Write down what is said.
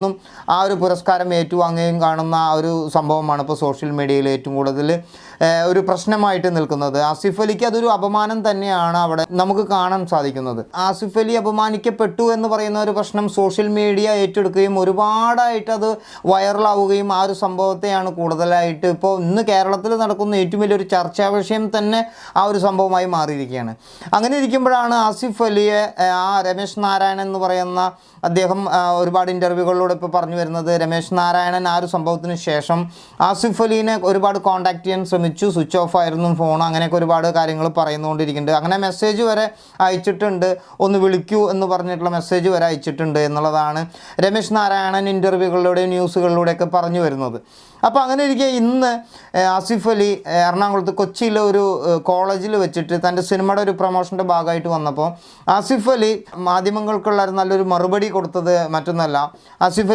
ആ ഒരു പുരസ്കാരം ഏറ്റുവാങ്ങുകയും കാണുന്ന ആ ഒരു സംഭവമാണ് ഇപ്പോൾ സോഷ്യൽ മീഡിയയിൽ ഏറ്റവും കൂടുതൽ ഒരു പ്രശ്നമായിട്ട് നിൽക്കുന്നത്. ആസിഫ് അലിക്ക് അതൊരു അപമാനം തന്നെയാണ് അവിടെ നമുക്ക് കാണാൻ സാധിക്കുന്നത്. ആസിഫ് അലി അപമാനിക്കപ്പെട്ടു എന്ന് പറയുന്ന ഒരു പ്രശ്നം സോഷ്യൽ മീഡിയ ഏറ്റെടുക്കുകയും ഒരുപാടായിട്ട് അത് വൈറലാവുകയും ആ ഒരു സംഭവത്തെയാണ് കൂടുതലായിട്ട് ഇപ്പോൾ ഇന്ന് കേരളത്തിൽ നടക്കുന്ന ഏറ്റവും വലിയൊരു ചർച്ചാ വിഷയം തന്നെ ആ ഒരു സംഭവമായി മാറിയിരിക്കുകയാണ്. അങ്ങനെ ഇരിക്കുമ്പോഴാണ് ആസിഫ് അലിയെ രമേശ് നാരായണൻ എന്ന് പറയുന്ന അദ്ദേഹം ഒരുപാട് ഇൻ്റർവ്യൂകളിലൂടെ ഇപ്പോൾ പറഞ്ഞു വരുന്നത്, രമേശ് നാരായണൻ ആ ഒരു സംഭവത്തിന് ശേഷം ആസിഫ് അലീനെ ഒരുപാട് കോൺടാക്ട് ചെയ്യാൻ ശ്രമിച്ചു, സ്വിച്ച് ഓഫ് ആയിരുന്നു ഫോൺ, അങ്ങനെയൊക്കെ ഒരുപാട് കാര്യങ്ങൾ പറയുന്നുകൊണ്ടിരിക്കുന്നുണ്ട്. അങ്ങനെ മെസ്സേജ് വരെ അയച്ചിട്ടുണ്ട്, ഒന്ന് വിളിക്കൂ എന്ന് പറഞ്ഞിട്ടുള്ള മെസ്സേജ് വരെ അയച്ചിട്ടുണ്ട് എന്നുള്ളതാണ് രമേശ് നാരായണൻ ഇൻ്റർവ്യൂകളിലൂടെയും ന്യൂസുകളിലൂടെയൊക്കെ പറഞ്ഞു വരുന്നത്. അപ്പോൾ അങ്ങനെ ഇരിക്കെ ഇന്ന് ആസിഫ് അലി എറണാകുളത്ത് കൊച്ചിയിലെ ഒരു കോളേജിൽ വെച്ചിട്ട് തൻ്റെ സിനിമയുടെ ഒരു പ്രൊമോഷൻ്റെ ഭാഗമായിട്ട് വന്നപ്പോൾ ആസിഫ് അലി മാധ്യമങ്ങൾക്കുള്ള നല്ലൊരു മറുപടി കൊടുത്തത് മറ്റൊന്നല്ല. ആസിഫ്